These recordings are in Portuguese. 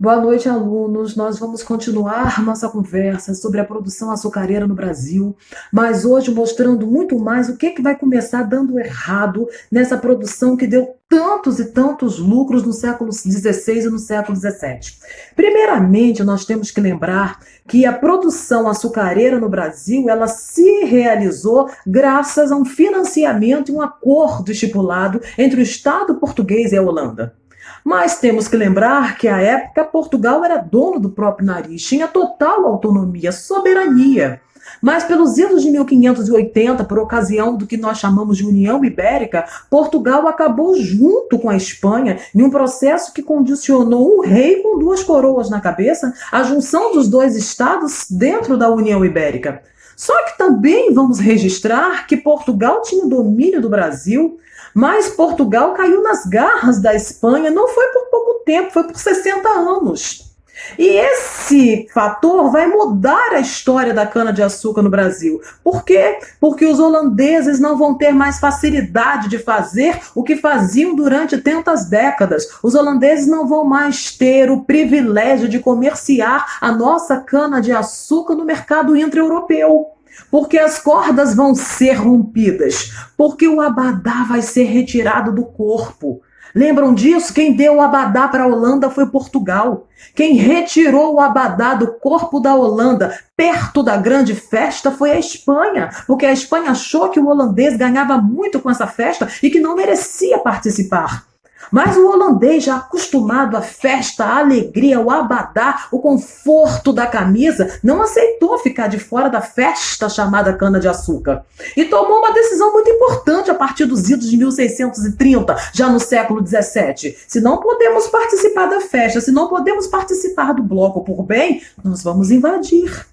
Boa noite, alunos. Nós vamos continuar nossa conversa sobre a produção açucareira no Brasil, mas hoje mostrando muito mais o que vai começar dando errado nessa produção que deu tantos e tantos lucros no século XVI e no século XVII. Primeiramente, nós temos que lembrar que a produção açucareira no Brasil, ela se realizou graças a um financiamento e um acordo estipulado entre o Estado português e a Holanda. Mas temos que lembrar que, à época, Portugal era dono do próprio nariz, tinha total autonomia, soberania. Mas pelos idos de 1580, por ocasião do que nós chamamos de União Ibérica, Portugal acabou junto com a Espanha em um processo que condicionou um rei com duas coroas na cabeça, a junção dos dois estados dentro da União Ibérica. Só que também vamos registrar que Portugal tinha domínio do Brasil, mas Portugal caiu nas garras da Espanha, não foi por pouco tempo, foi por 60 anos. E esse fator vai mudar a história da cana-de-açúcar no Brasil. Por quê? Porque os holandeses não vão ter mais facilidade de fazer o que faziam durante tantas décadas. Os holandeses não vão mais ter o privilégio de comerciar a nossa cana-de-açúcar no mercado intra-europeu. Porque as cordas vão ser rompidas, porque o abadá vai ser retirado do corpo. Lembram disso? Quem deu o abadá para a Holanda foi Portugal. Quem retirou o abadá do corpo da Holanda perto da grande festa foi a Espanha, porque a Espanha achou que o holandês ganhava muito com essa festa e que não merecia participar. Mas o holandês, já acostumado à festa, à alegria, ao abadá, o conforto da camisa, não aceitou ficar de fora da festa chamada cana-de-açúcar. E tomou uma decisão muito importante a partir dos idos de 1630, já no século XVII. Se não podemos participar da festa, se não podemos participar do bloco por bem, nós vamos invadir.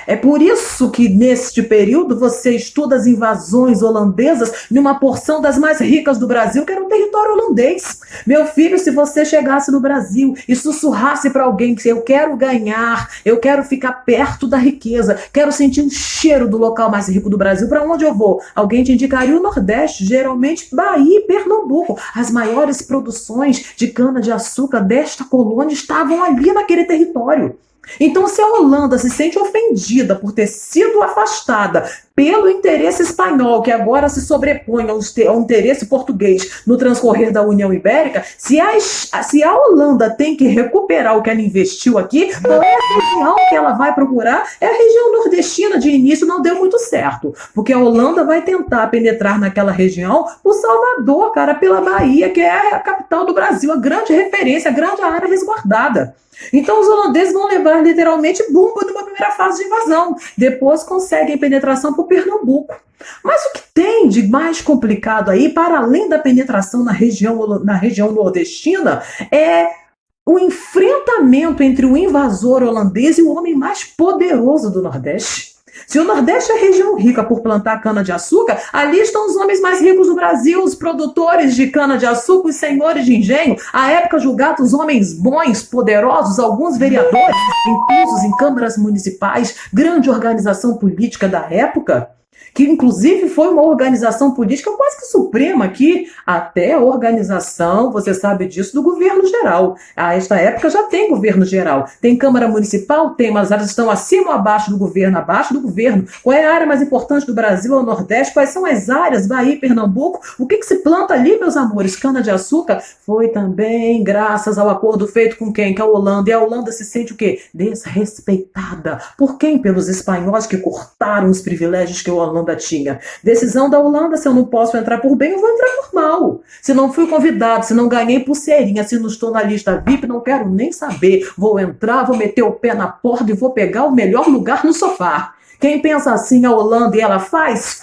É por isso que, neste período, você estuda as invasões holandesas numa porção das mais ricas do Brasil, que era o território holandês. Meu filho, se você chegasse no Brasil e sussurrasse para alguém que eu quero ganhar, eu quero ficar perto da riqueza, quero sentir o cheiro do local mais rico do Brasil, para onde eu vou? Alguém te indicaria o Nordeste, geralmente Bahia e Pernambuco. As maiores produções de cana-de-açúcar desta colônia estavam ali naquele território. Então, se a Holanda se sente ofendida por ter sido afastada pelo interesse espanhol, que agora se sobrepõe ao interesse português no transcorrer da União Ibérica, se a Holanda tem que recuperar o que ela investiu aqui, qual é a região que ela vai procurar? É a região nordestina. De início não deu muito certo, porque a Holanda vai tentar penetrar naquela região por Salvador, cara, pela Bahia, que é a capital do Brasil, a grande referência, a grande área resguardada. Então os holandeses vão levar literalmente bomba numa primeira fase de invasão. Depois conseguem penetração por Pernambuco. Mas o que tem de mais complicado aí, para além da penetração na região nordestina, é o enfrentamento entre o invasor holandês e o homem mais poderoso do Nordeste. Se o Nordeste é região rica por plantar cana-de-açúcar, ali estão os homens mais ricos do Brasil, os produtores de cana-de-açúcar, os senhores de engenho, à época julgados homens bons, poderosos, alguns vereadores, inclusos em câmaras municipais, grande organização política da época, que inclusive foi uma organização política quase que suprema aqui, até a organização, você sabe disso, do governo geral. A esta época já tem governo geral. Tem Câmara Municipal? Tem, mas elas estão acima ou abaixo do governo? Abaixo do governo. Qual é a área mais importante do Brasil? É o Nordeste? Quais são as áreas? Bahia e Pernambuco? O que se planta ali, meus amores? Cana-de-açúcar? Foi também graças ao acordo feito com quem? Com a Holanda. E a Holanda se sente o quê? Desrespeitada. Por quem? Pelos espanhóis que cortaram os privilégios que a Holanda tinha. Decisão da Holanda: se eu não posso entrar por bem, eu vou entrar por mal. Se não fui convidado, se não ganhei pulseirinha, se não estou na lista VIP, não quero nem saber. Vou entrar, vou meter o pé na porta e vou pegar o melhor lugar no sofá. Quem pensa assim, a Holanda, e ela faz.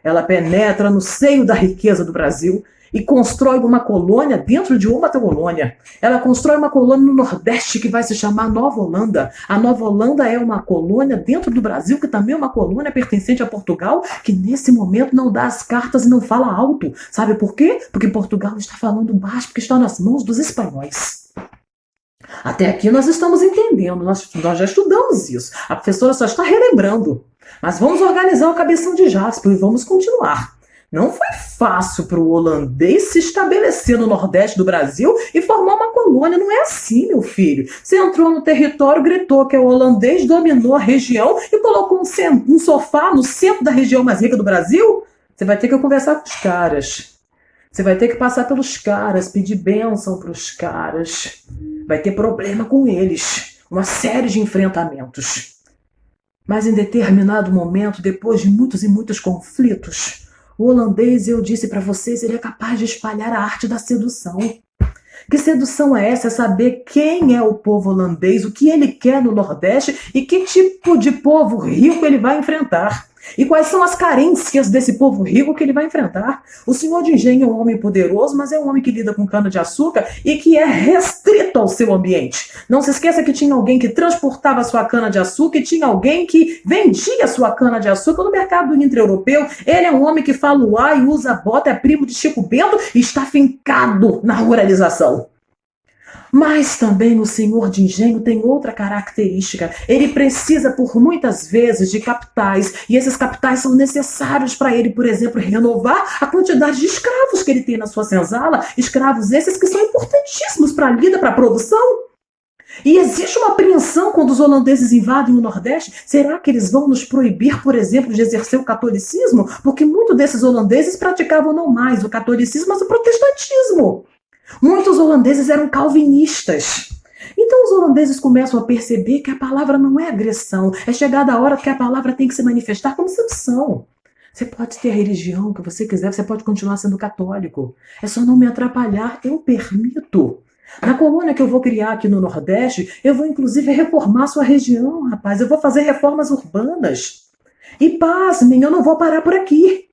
Ela penetra no seio da riqueza do Brasil e constrói uma colônia dentro de outra colônia. Ela constrói uma colônia no Nordeste que vai se chamar Nova Holanda. A Nova Holanda é uma colônia dentro do Brasil, que também é uma colônia pertencente a Portugal, que nesse momento não dá as cartas e não fala alto. Sabe por quê? Porque Portugal está falando baixo, porque está nas mãos dos espanhóis. Até aqui nós estamos entendendo, nós já estudamos isso. A professora só está relembrando. Mas vamos organizar o cabeção de Jasper e vamos continuar. Não foi fácil para o holandês se estabelecer no Nordeste do Brasil e formar uma colônia. Não é assim, meu filho. Você entrou no território, gritou que o holandês dominou a região e colocou um sofá no centro da região mais rica do Brasil? Você vai ter que conversar com os caras. Você vai ter que passar pelos caras, pedir bênção para os caras. Vai ter problema com eles. Uma série de enfrentamentos. Mas em determinado momento, depois de muitos e muitos conflitos, o holandês, eu disse para vocês, ele é capaz de espalhar a arte da sedução. Que sedução é essa? É saber quem é o povo holandês, o que ele quer no Nordeste e que tipo de povo rico ele vai enfrentar. E quais são as carências desse povo rico que ele vai enfrentar? O senhor de engenho é um homem poderoso, mas é um homem que lida com cana-de-açúcar e que é restrito ao seu ambiente. Não se esqueça que tinha alguém que transportava sua cana-de-açúcar e tinha alguém que vendia sua cana-de-açúcar no mercado intra-europeu. Ele é um homem que fala uai, usa bota, é primo de Chico Bento e está fincado na ruralização. Mas também o senhor de engenho tem outra característica. Ele precisa, por muitas vezes, de capitais. E esses capitais são necessários para ele, por exemplo, renovar a quantidade de escravos que ele tem na sua senzala. Escravos esses que são importantíssimos para a lida, para a produção. E existe uma apreensão quando os holandeses invadem o Nordeste. Será que eles vão nos proibir, por exemplo, de exercer o catolicismo? Porque muitos desses holandeses praticavam não mais o catolicismo, mas o protestantismo. Muitos holandeses eram calvinistas. Então os holandeses começam a perceber que a palavra não é agressão. É chegada a hora que a palavra tem que se manifestar como sedução. Você pode ter a religião que você quiser, você pode continuar sendo católico. É só não me atrapalhar, eu permito. Na colônia que eu vou criar aqui no Nordeste, eu vou inclusive reformar sua região, rapaz. Eu vou fazer reformas urbanas. E pasmem, eu não vou parar por aqui.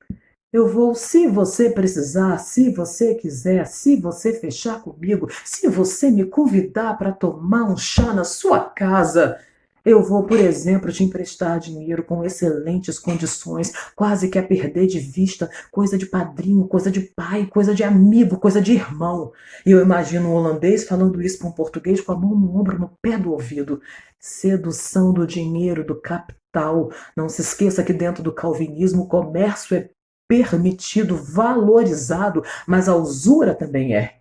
Eu vou, se você precisar, se você quiser, se você fechar comigo, se você me convidar para tomar um chá na sua casa, eu vou, por exemplo, te emprestar dinheiro com excelentes condições, quase que a perder de vista, coisa de padrinho, coisa de pai, coisa de amigo, coisa de irmão. E eu imagino um holandês falando isso para um português com a mão no ombro, no pé do ouvido. Sedução do dinheiro, do capital. Não se esqueça que dentro do calvinismo o comércio é permitido, valorizado, mas a usura também é.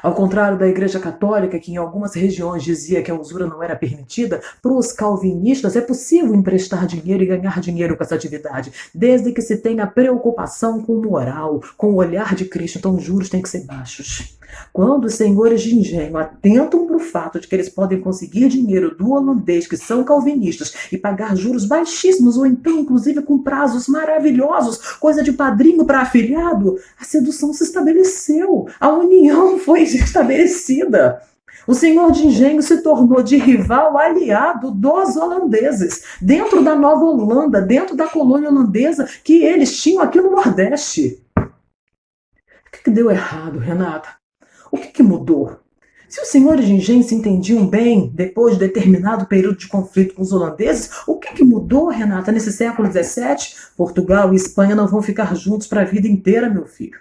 Ao contrário da Igreja Católica, que em algumas regiões dizia que a usura não era permitida, para os calvinistas é possível emprestar dinheiro e ganhar dinheiro com essa atividade, desde que se tenha preocupação com moral, com o olhar de Cristo. Então os juros têm que ser baixos. Quando os senhores de engenho atentam para o fato de que eles podem conseguir dinheiro do holandês, que são calvinistas, e pagar juros baixíssimos, ou então, inclusive, com prazos maravilhosos, coisa de padrinho para afilhado, a sedução se estabeleceu, a união foi estabelecida. O senhor de engenho se tornou de rival aliado dos holandeses, dentro da Nova Holanda, dentro da colônia holandesa que eles tinham aqui no Nordeste. O que deu errado, Renata? O que mudou? Se os senhores de engenho se entendiam bem depois de determinado período de conflito com os holandeses, o que mudou, Renata, nesse século XVII? Portugal e Espanha não vão ficar juntos para a vida inteira, meu filho.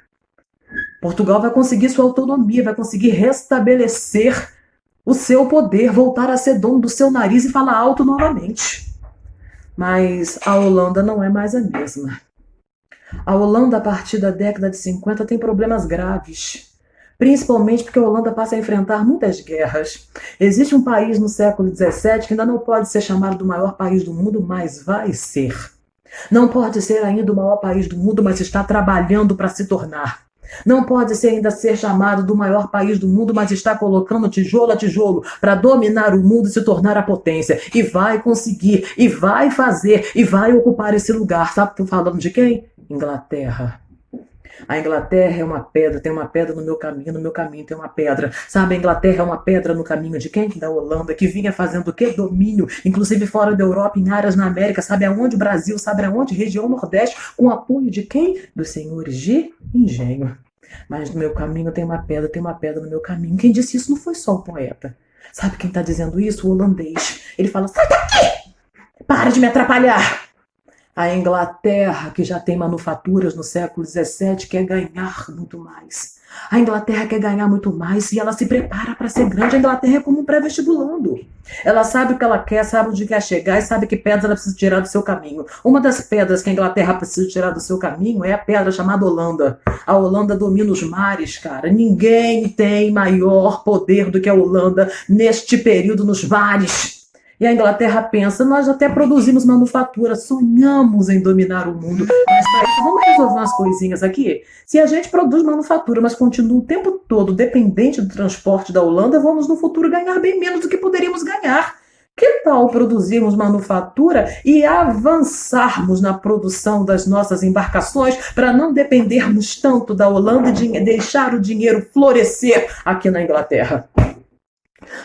Portugal vai conseguir sua autonomia, vai conseguir restabelecer o seu poder, voltar a ser dono do seu nariz e falar alto novamente. Mas a Holanda não é mais a mesma. A Holanda, a partir da década de 50, tem problemas graves. Principalmente porque a Holanda passa a enfrentar muitas guerras. Existe um país no século XVII que ainda não pode ser chamado do maior país do mundo, mas vai ser. Não pode ser ainda o maior país do mundo, mas está trabalhando para se tornar. Não pode ainda ser chamado do maior país do mundo, mas está colocando tijolo a tijolo para dominar o mundo e se tornar a potência. E vai conseguir, e vai fazer, e vai ocupar esse lugar. Sabe que eu tô falando de quem? Inglaterra. A Inglaterra é uma pedra, tem uma pedra no meu caminho tem uma pedra. Sabe, a Inglaterra é uma pedra no caminho de quem? Da Holanda, que vinha fazendo o quê? Domínio, inclusive fora da Europa, em áreas na América, sabe aonde? Brasil, sabe aonde? Região Nordeste, com apoio de quem? Dos senhores de engenho. Mas no meu caminho tem uma pedra no meu caminho. Quem disse isso não foi só o poeta. Sabe quem está dizendo isso? O holandês. Ele fala, sai daqui! Para de me atrapalhar! A Inglaterra, que já tem manufaturas no século XVII, quer ganhar muito mais. A Inglaterra quer ganhar muito mais e ela se prepara para ser grande. A Inglaterra é como um pré-vestibulando. Ela sabe o que ela quer, sabe onde quer chegar e sabe que pedras ela precisa tirar do seu caminho. Uma das pedras que a Inglaterra precisa tirar do seu caminho é a pedra chamada Holanda. A Holanda domina os mares, cara. Ninguém tem maior poder do que a Holanda neste período nos mares. E a Inglaterra pensa, nós até produzimos manufatura, sonhamos em dominar o mundo, mas para isso vamos resolver umas coisinhas aqui. Se a gente produz manufatura, mas continua o tempo todo dependente do transporte da Holanda, vamos no futuro ganhar bem menos do que poderíamos ganhar. Que tal produzirmos manufatura e avançarmos na produção das nossas embarcações para não dependermos tanto da Holanda e deixar o dinheiro florescer aqui na Inglaterra?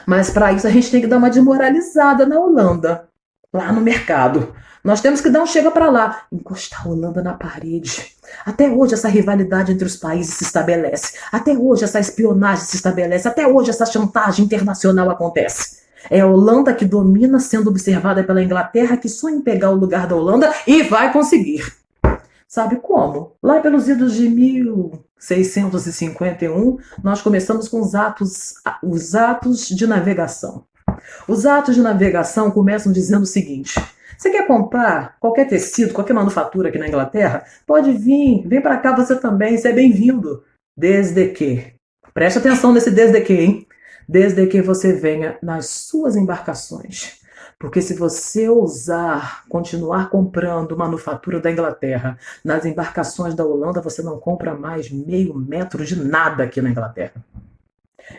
Mas para isso a gente tem que dar uma desmoralizada na Holanda, lá no mercado. Nós temos que dar um chega para lá, encostar a Holanda na parede. Até hoje essa rivalidade entre os países se estabelece. Até hoje essa espionagem se estabelece. Até hoje essa chantagem internacional acontece. É a Holanda que domina, sendo observada pela Inglaterra, que sonha em pegar o lugar da Holanda e vai conseguir. Sabe como? Lá pelos idos de 1651, nós começamos com os atos de navegação. Os atos de navegação começam dizendo o seguinte: você quer comprar qualquer tecido, qualquer manufatura aqui na Inglaterra? Pode vir, vem para cá você também, você é bem-vindo. Desde que, preste atenção nesse desde que, hein? Desde que você venha nas suas embarcações. Porque se você ousar continuar comprando manufatura da Inglaterra nas embarcações da Holanda, você não compra mais meio metro de nada aqui na Inglaterra.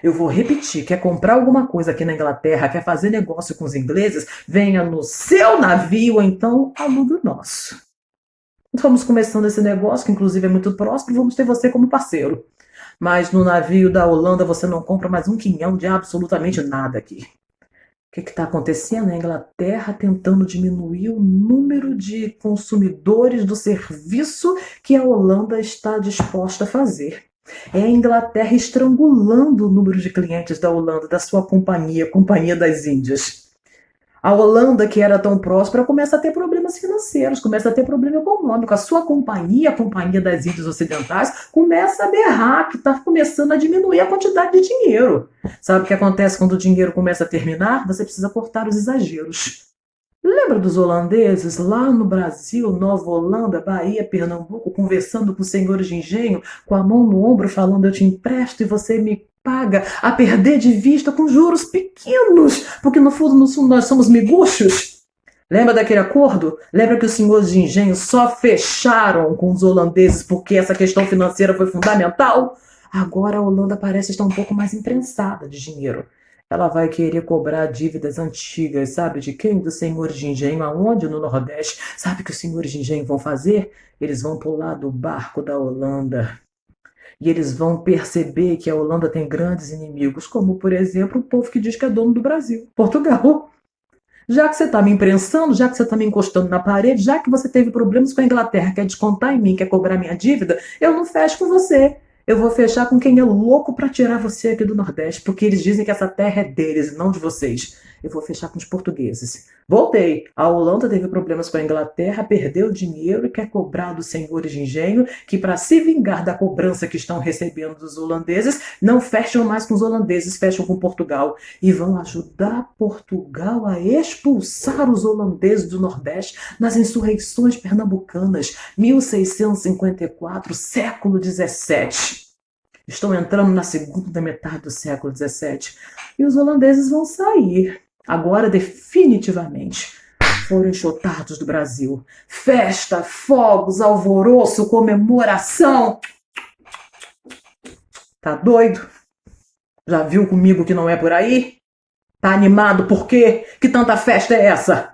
Eu vou repetir, quer comprar alguma coisa aqui na Inglaterra, quer fazer negócio com os ingleses, venha no seu navio ou então alugue o nosso. Estamos começando esse negócio, que inclusive é muito próximo, vamos ter você como parceiro. Mas no navio da Holanda você não compra mais um quinhão de absolutamente nada aqui. O que está acontecendo? A Inglaterra tentando diminuir o número de consumidores do serviço que a Holanda está disposta a fazer. É a Inglaterra estrangulando o número de clientes da Holanda, da sua companhia, Companhia das Índias. A Holanda, que era tão próspera, começa a ter problemas financeiros, começa a ter problema econômico. A sua companhia, a Companhia das Índias Ocidentais, começa a berrar, que está começando a diminuir a quantidade de dinheiro. Sabe o que acontece quando o dinheiro começa a terminar? Você precisa cortar os exageros. Lembra dos holandeses lá no Brasil, Nova Holanda, Bahia, Pernambuco, conversando com os senhores de engenho, com a mão no ombro, falando eu te empresto e você me paga a perder de vista com juros pequenos, porque no fundo nós somos miguxos? Lembra daquele acordo? Lembra que os senhores de engenho só fecharam com os holandeses porque essa questão financeira foi fundamental? Agora a Holanda parece estar um pouco mais imprensada de dinheiro. Ela vai querer cobrar dívidas antigas, sabe de quem? Dos senhores de engenho. Aonde? No Nordeste. Sabe o que os senhores de engenho vão fazer? Eles vão pular do barco da Holanda. E eles vão perceber que a Holanda tem grandes inimigos, como, por exemplo, o povo que diz que é dono do Brasil, Portugal. Já que você está me imprensando, já que você está me encostando na parede, já que você teve problemas com a Inglaterra, quer descontar em mim, quer cobrar minha dívida, eu não fecho com você. Eu vou fechar com quem é louco para tirar você aqui do Nordeste, porque eles dizem que essa terra é deles e não de vocês. Eu vou fechar com os portugueses. Voltei. A Holanda teve problemas com a Inglaterra, perdeu dinheiro e quer cobrar dos senhores de engenho que, para se vingar da cobrança que estão recebendo dos holandeses, não fecham mais com os holandeses, fecham com Portugal. E vão ajudar Portugal a expulsar os holandeses do Nordeste nas insurreições pernambucanas, 1654, século XVII. Estão entrando na segunda metade do século XVII. E os holandeses vão sair. Agora, definitivamente, foram enxotados do Brasil. Festa, fogos, alvoroço, comemoração. Tá doido? Já viu comigo que não é por aí? Tá animado por quê? Que tanta festa é essa?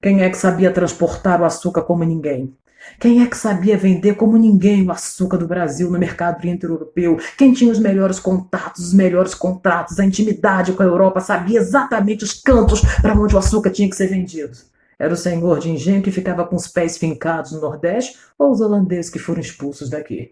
Quem é que sabia transportar o açúcar como ninguém? Quem é que sabia vender como ninguém o açúcar do Brasil no mercado inter-europeu? Quem tinha os melhores contatos, os melhores contratos, a intimidade com a Europa, sabia exatamente os cantos para onde o açúcar tinha que ser vendido? Era o senhor de engenho que ficava com os pés fincados no Nordeste ou os holandeses que foram expulsos daqui?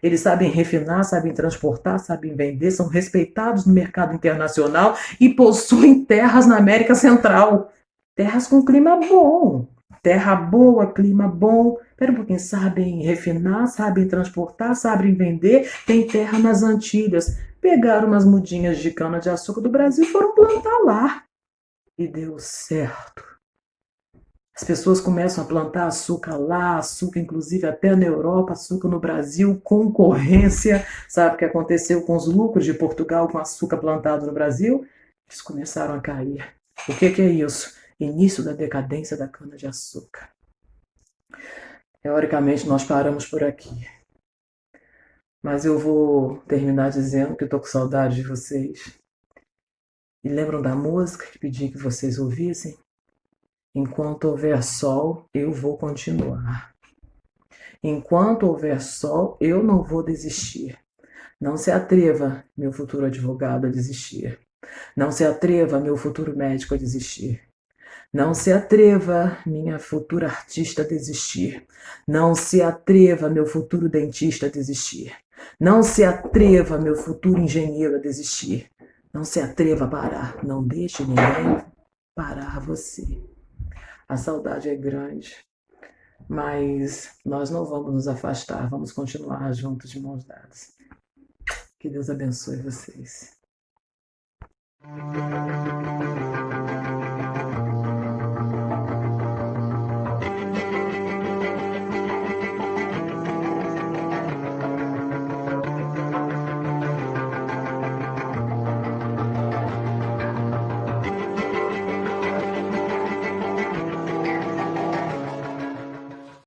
Eles sabem refinar, sabem transportar, sabem vender, são respeitados no mercado internacional e possuem terras na América Central. Terras com clima bom. Terra boa, clima bom. Espera um pouquinho, sabem refinar, sabem transportar, sabem vender. Tem terra nas Antilhas. Pegaram umas mudinhas de cana-de-açúcar do Brasil e foram plantar lá. E deu certo. As pessoas começam a plantar açúcar lá, açúcar inclusive até na Europa, açúcar no Brasil, concorrência. Sabe o que aconteceu com os lucros de Portugal com açúcar plantado no Brasil? Eles começaram a cair. O que é isso? Início da decadência da cana-de-açúcar. Teoricamente, nós paramos por aqui. Mas eu vou terminar dizendo que eu tô com saudade de vocês. E lembram da música que pedi que vocês ouvissem? Enquanto houver sol, eu vou continuar. Enquanto houver sol, eu não vou desistir. Não se atreva, meu futuro advogado, a desistir. Não se atreva, meu futuro médico, a desistir. Não se atreva, minha futura artista, a desistir. Não se atreva, meu futuro dentista, a desistir. Não se atreva, meu futuro engenheiro, a desistir. Não se atreva a parar. Não deixe ninguém parar você. A saudade é grande, mas nós não vamos nos afastar, vamos continuar juntos de mãos dadas. Que Deus abençoe vocês.